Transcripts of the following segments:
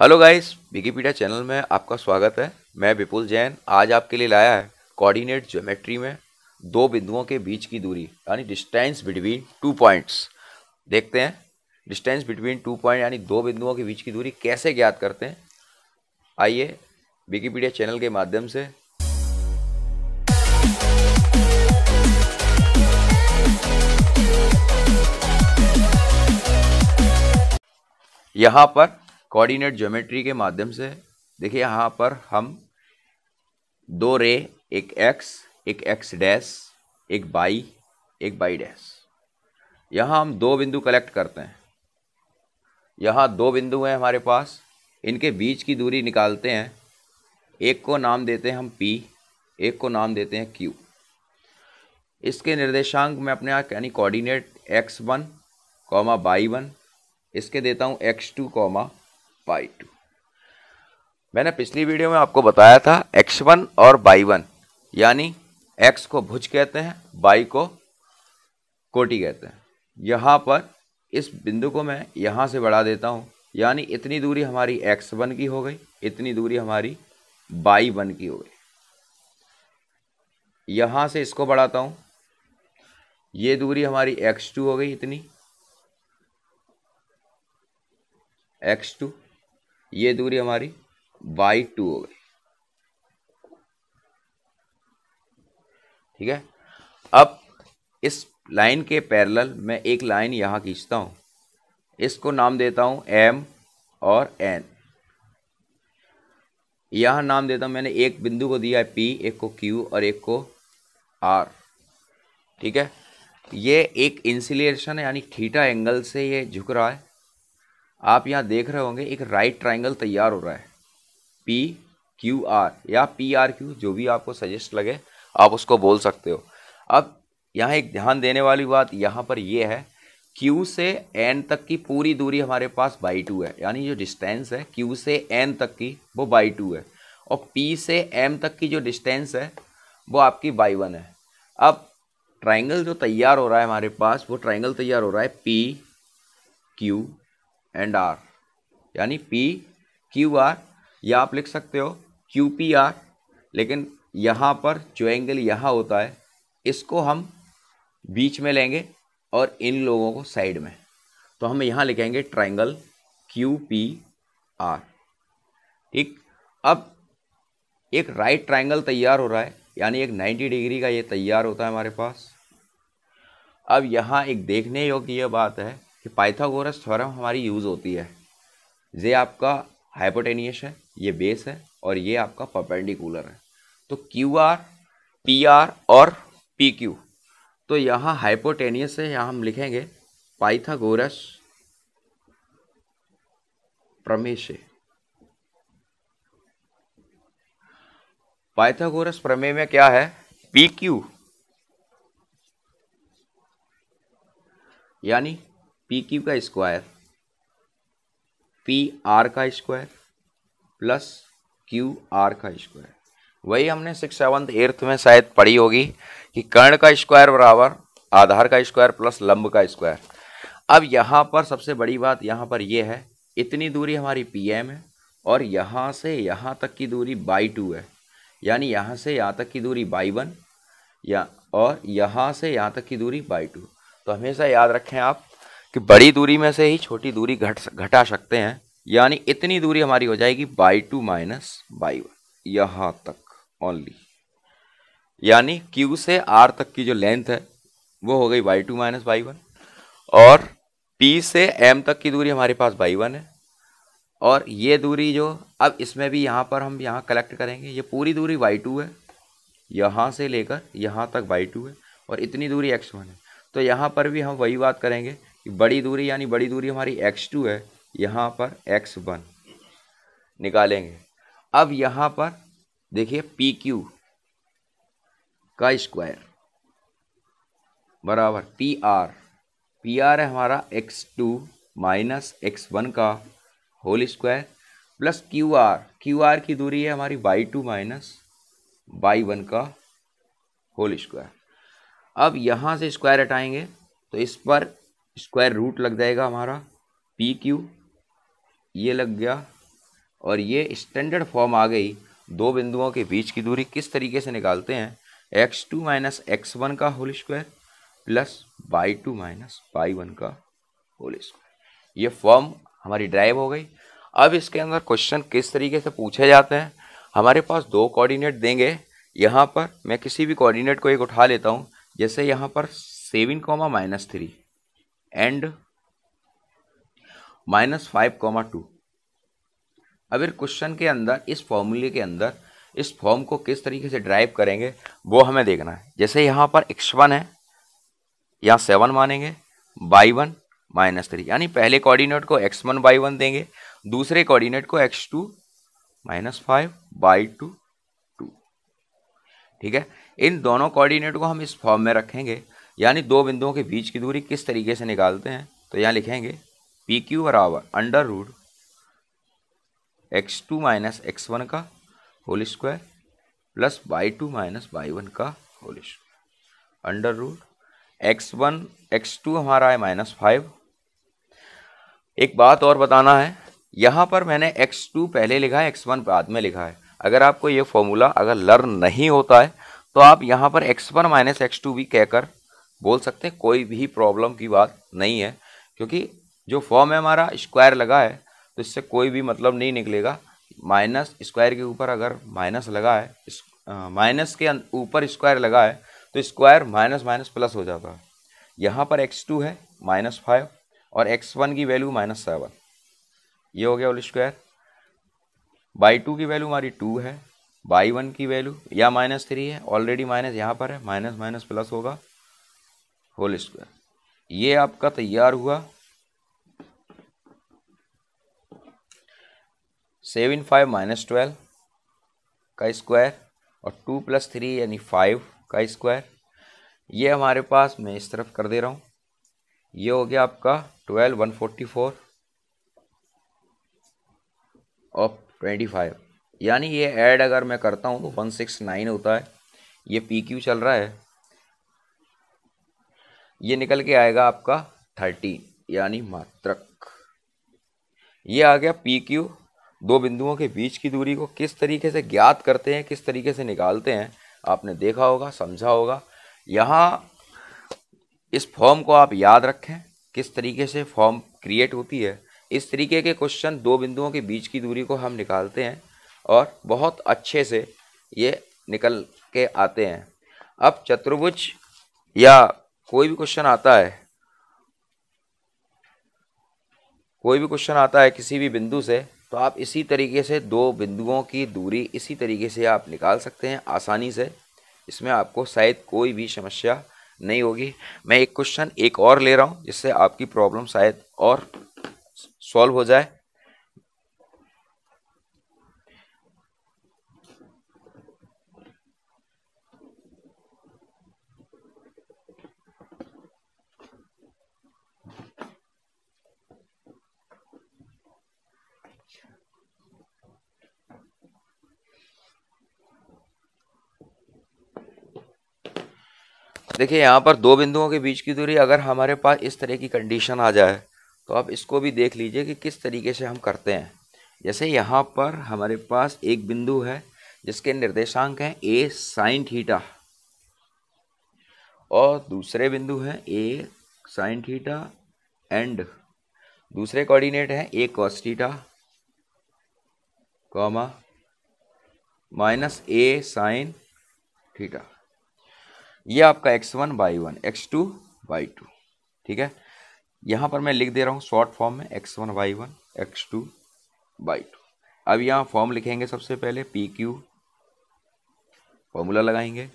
Hello guys, Wikipedia channel में आपका स्वागत है। मैं विपुल जैन आज आपके लिए लाया है कोऑर्डिनेट ज्योमेट्री में दो बिंदुओं के बीच की दूरी यानी डिस्टेंस बिटवीन 2 पॉइंट्स। देखते हैं डिस्टेंस बिटवीन 2 पॉइंट यानी दो बिंदुओं के बीच की दूरी कैसे ज्ञात करते हैं। आइए विकिपीडिया चैनल के माध्यम से यहाँ पर कोऑर्डिनेट ज्योमेट्री के माध्यम से देखिए, यहाँ पर हम दो रे, एक एक्स डैश, एक वाई डैश, यहाँ हम दो बिंदु कलेक्ट करते हैं। यहाँ दो बिंदु हैं हमारे पास, इनके बीच की दूरी निकालते हैं। एक को नाम देते हैं हम P, एक को नाम देते हैं Q। इसके निर्देशांक मैं अपने यहाँ यानी कोऑर्डिनेट x1, y1 इसके देता हूँ x2, y2। मैंने पिछली वीडियो में आपको बताया था x1 और y1 यानी x को भुज कहते हैं, y को कोटि कहते हैं। यहाँ पर इस बिंदु को मैं यहाँ से बढ़ा देता हूँ, यानी इतनी दूरी हमारी x1 की हो गई, इतनी दूरी हमारी y1 की हो गई। यहाँ से इसको बढ़ाता हूँ, ये दूरी हमारी x2 हो गई, इतनी x2, ये दूरी हमारी y2 हो गई। ठीक है। अब इस लाइन के पैरेलल मैं एक लाइन यहाँ खींचता हूँ, इसको नाम देता हूँ M और N। यहाँ नाम देता हूँ, मैंने एक बिंदु को दिया है P, एक को Q और एक को R। ठीक है। ये एक इंसुलेशन है यानी थीटा एंगल से ये झुक रहा है। आप यहाँ देख रहे होंगे एक राइट ट्राइंगल तैयार हो रहा है, PQR या PRQ, जो भी आपको सजेस्ट लगे आप उसको बोल सकते हो। अब यहाँ एक ध्यान देने वाली बात यहाँ पर ये है, Q से N तक की पूरी दूरी हमारे पास y2 है, यानी जो डिस्टेंस है Q से N तक की वो y2 है, और P से M तक की जो डिस्टेंस है वो आपकी y1 है। अब ट्राइंगल जो तैयार हो रहा है हमारे पास, वो ट्राइंगल तैयार हो रहा है PQ एंड R, यानी PQR, या आप लिख सकते हो QPR। लेकिन यहाँ पर जो एंगल यहाँ होता है इसको हम बीच में लेंगे और इन लोगों को साइड में, तो हम यहाँ लिखेंगे ट्राइंगल QPR। ठीक। अब एक राइट ट्राइंगल तैयार हो रहा है, यानी एक 90 डिग्री का ये तैयार होता है हमारे पास। अब यहाँ एक देखने योग्य ये बात है कि पाइथागोरस थ्योरम हमारी यूज़ होती है। ये आपका हाइपोटेनियस है, ये बेस है, और ये आपका परपेंडिकुलर है। तो QR, PR और PQ, तो यहाँ हाइपोटेनियस है, यहाँ हम लिखेंगे पाइथागोरस प्रमेय से। पाइथागोरस प्रमेय में क्या है, PQ यानी PQ का स्क्वायर PR का स्क्वायर प्लस QR का स्क्वायर। वही हमने 6th 7th 8th में शायद पढ़ी होगी कि कर्ण का स्क्वायर बराबर आधार का स्क्वायर प्लस लंब का स्क्वायर। अब यहाँ पर सबसे बड़ी बात यहाँ पर ये है, इतनी दूरी हमारी PM है और यहाँ से यहाँ तक की दूरी y2 है, यानी यहाँ से यहाँ तक की दूरी y1 या और यहाँ से यहाँ तक की दूरी y2। तो हमेशा याद रखें आप कि बड़ी दूरी में से ही छोटी दूरी घटा सकते हैं, यानी इतनी दूरी हमारी हो जाएगी y2 माइनस y1 यहाँ तक ओनली, यानी Q से R तक की जो लेंथ है वो हो गई y2 माइनस y1, और P से M तक की दूरी हमारे पास y1 है, और ये दूरी जो अब इसमें भी यहाँ पर हम यहाँ कलेक्ट करेंगे, ये पूरी दूरी y2 है, यहाँ से लेकर यहाँ तक y2 है, और इतनी दूरी x1 है। तो यहाँ पर भी हम वही बात करेंगे कि बड़ी दूरी यानी बड़ी दूरी हमारी x2 है, यहाँ पर x1 निकालेंगे। अब यहाँ पर देखिए PQ का स्क्वायर बराबर PR है हमारा x2 माइनस x1 का होल स्क्वायर प्लस QR की दूरी है हमारी y2 माइनस y1 का होल स्क्वायर। अब यहाँ से स्क्वायर हटाएंगे तो इस पर स्क्वायर रूट लग जाएगा हमारा PQ, ये लग गया और ये स्टैंडर्ड फॉर्म आ गई। दो बिंदुओं के बीच की दूरी किस तरीके से निकालते हैं, x2 माइनस x1 का whole square plus y2 minus y1 का होल स्क्वायर। ये फॉर्म हमारी ड्राइव हो गई। अब इसके अंदर क्वेश्चन किस तरीके से पूछे जाते हैं, हमारे पास दो कोऑर्डिनेट देंगे। यहाँ पर मैं किसी भी कोऑर्डिनेट को एक उठा लेता हूँ, जैसे यहाँ पर 7, -3 एंड -5, 2। अब इस क्वेश्चन के अंदर इस फॉर्मूले के अंदर इस फॉर्म को किस तरीके से ड्राइव करेंगे वो हमें देखना है। जैसे यहाँ पर x1 है, यहाँ 7 मानेंगे, y1 -3, यानी पहले कोऑर्डिनेट को x1 y1 देंगे, दूसरे कोऑर्डिनेट को x2 -5 y2 2। ठीक है, इन दोनों कोऑर्डिनेट को हम इस फॉर्म में रखेंगे, यानी दो बिंदुओं के बीच की दूरी किस तरीके से निकालते हैं। तो यहाँ लिखेंगे PQ बराबर under root x2 minus x1 का whole square plus y2 minus y1 का whole square under root x2 हमारा है -5। एक बात और बताना है, यहाँ पर मैंने x2 पहले लिखा है, x1 बाद में लिखा है। अगर आपको ये फॉर्मूला अगर लर्न नहीं होता है तो आप यहाँ पर x1 माइनस x2 भी कहकर बोल सकते हैं, कोई भी प्रॉब्लम की बात नहीं है, क्योंकि जो फॉर्म है हमारा स्क्वायर लगा है तो इससे कोई भी मतलब नहीं निकलेगा। माइनस स्क्वायर के ऊपर अगर माइनस लगा है, माइनस के ऊपर स्क्वायर लगा है तो स्क्वायर माइनस माइनस प्लस हो जाता है। यहाँ पर x2 है -5 और x1 की वैल्यू -7, ये हो गया होल स्क्वायर। y2 की वैल्यू हमारी 2 है, y1 की वैल्यू या -3 है, ऑलरेडी माइनस यहाँ पर है, माइनस माइनस प्लस होगा होल स्क्वायर। ये आपका तैयार हुआ 7 5 -12 का स्क्वायर और 2 + 3 यानी 5 का स्क्वायर। ये हमारे पास मैं इस तरफ कर दे रहा हूँ, ये हो गया आपका 12 144 और 25, यानी ये ऐड अगर मैं करता हूँ तो 169 होता है। ये PQ चल रहा है, ये निकल के आएगा आपका 13 यानी मात्रक। ये आ गया PQ। दो बिंदुओं के बीच की दूरी को किस तरीके से ज्ञात करते हैं, किस तरीके से निकालते हैं, आपने देखा होगा, समझा होगा। यहाँ इस फॉर्म को आप याद रखें, किस तरीके से फॉर्म क्रिएट होती है। इस तरीके के क्वेश्चन दो बिंदुओं के बीच की दूरी को हम निकालते हैं और बहुत अच्छे से ये निकल के आते हैं। अब चतुर्भुज या कोई भी क्वेश्चन आता है, कोई भी क्वेश्चन आता है किसी भी बिंदु से, तो आप इसी तरीके से दो बिंदुओं की दूरी इसी तरीके से आप निकाल सकते हैं आसानी से। इसमें आपको शायद कोई भी समस्या नहीं होगी। मैं एक क्वेश्चन एक और ले रहा हूं जिससे आपकी प्रॉब्लम शायद और सॉल्व हो जाए। देखिए यहाँ पर दो बिंदुओं के बीच की दूरी अगर हमारे पास इस तरह की कंडीशन आ जाए तो आप इसको भी देख लीजिए कि किस तरीके से हम करते हैं। जैसे यहाँ पर हमारे पास एक बिंदु है जिसके निर्देशांक हैं a sin थीटा और दूसरे बिंदु हैं a sin थीटा एंड दूसरे कोऑर्डिनेट हैं a cos theta comma -a sin theta. ये आपका x1 y1 x2 y2। ठीक है, यहाँ पर मैं लिख दे रहा हूँ शॉर्ट फॉर्म में x1 y1 x2 y2। अब यहाँ फॉर्म लिखेंगे, सबसे पहले PQ फॉर्मूला लगाएंगे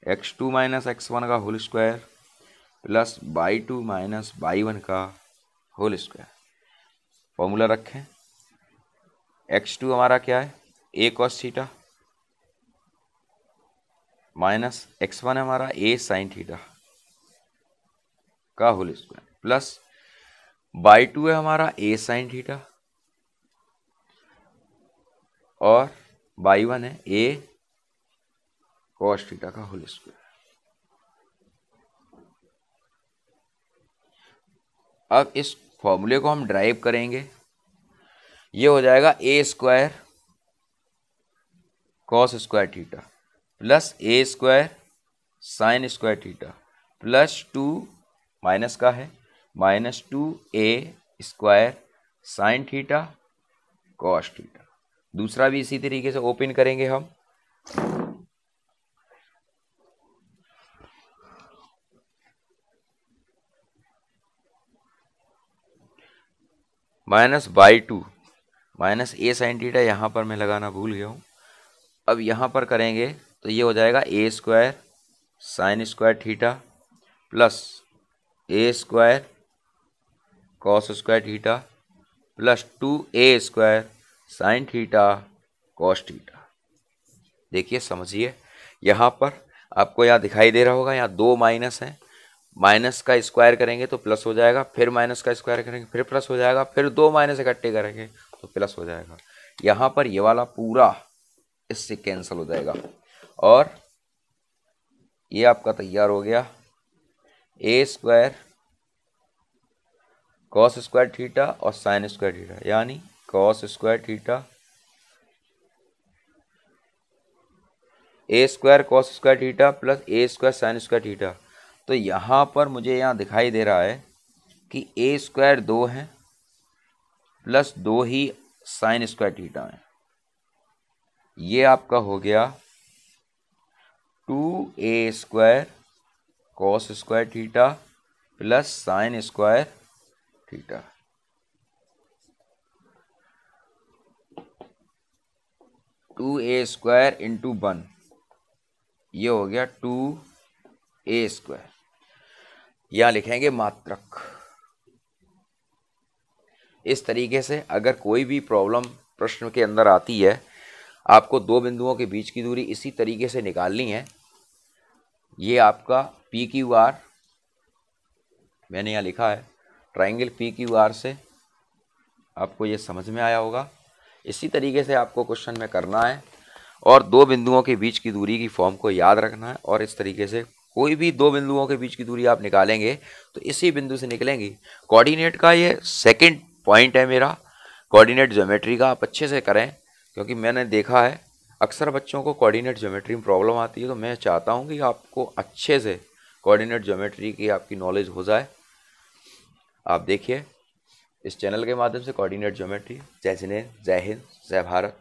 x2 माइनस x1 का whole square plus y2 minus y1 का होल स्क्वायर। फॉर्मूला रखें, x2 हमारा क्या है a cos theta minus x1 हमारा a sin थीटा का होल स्क्वायर प्लस y2 है हमारा a sin थीटा और y1 है a cos थीटा का होल स्क्वायर। अब इस फॉर्मूले को हम ड्राइव करेंगे, ये हो जाएगा A square cos square theta plus A square sine square theta plus 2 minus का है -2a square sine theta cos theta. दूसरा भी इसी तरीके से ओपन करेंगे हम। -/2 माइनस ए साइन थीटा, यहाँ पर मैं लगाना भूल गया हूँ। अब यहाँ पर करेंगे तो ये हो जाएगा A square sine square theta plus A square cos square theta plus 2a square sine theta cos theta. देखिए समझिए, यहाँ पर आपको यहाँ दिखाई दे रहा होगा, यहाँ 2 माइनस है, माइनस का स्क्वायर करेंगे तो प्लस हो जाएगा, फिर माइनस का स्क्वायर करेंगे फिर प्लस हो जाएगा, फिर 2 माइनस इकट्ठे करेंगे तो प्लस हो जाएगा। यहाँ पर ये वाला पूरा इससे कैंसिल हो जाएगा और ये आपका तैयार हो गया A square cos square theta और साइन स्क्वायर थीटा, यानी cos square theta A square cos square theta plus A square sine square theta. तो यहाँ पर मुझे यहाँ दिखाई दे रहा है कि ए स्क्वायर 2 है प्लस 2 ही साइन स्क्वायर थीटा है। ये आपका हो गया 2a square cos square theta plus sine square theta. Two a square into 1, ये हो गया 2a स्क्वायर। यहाँ लिखेंगे मात्रक। इस तरीके से अगर कोई भी प्रॉब्लम प्रश्न के अंदर आती है, आपको दो बिंदुओं के बीच की दूरी इसी तरीके से निकालनी है। ये आपका पी क्यू आर मैंने यहाँ लिखा है, ट्राइंगल पी क्यू आर से आपको ये समझ में आया होगा। इसी तरीके से आपको क्वेश्चन में करना है और दो बिंदुओं के बीच की दूरी की फॉर्म को याद रखना है। और इस तरीके से कोई भी दो बिंदुओं के बीच की दूरी आप निकालेंगे तो इसी बिंदु से निकलेंगी। कोऑर्डिनेट का ये सेकंड पॉइंट है मेरा, कोऑर्डिनेट ज्योमेट्री का आप अच्छे से करें, क्योंकि मैंने देखा है अक्सर बच्चों को कोऑर्डिनेट ज्योमेट्री में प्रॉब्लम आती है। तो मैं चाहता हूँ कि आपको अच्छे से कोऑर्डिनेट ज्योमेट्री की आपकी नॉलेज हो जाए। आप देखिए इस चैनल के माध्यम से कोऑर्डिनेट ज्योमेट्री। जय जिनेंद्र, जय हिंद, जय भारत।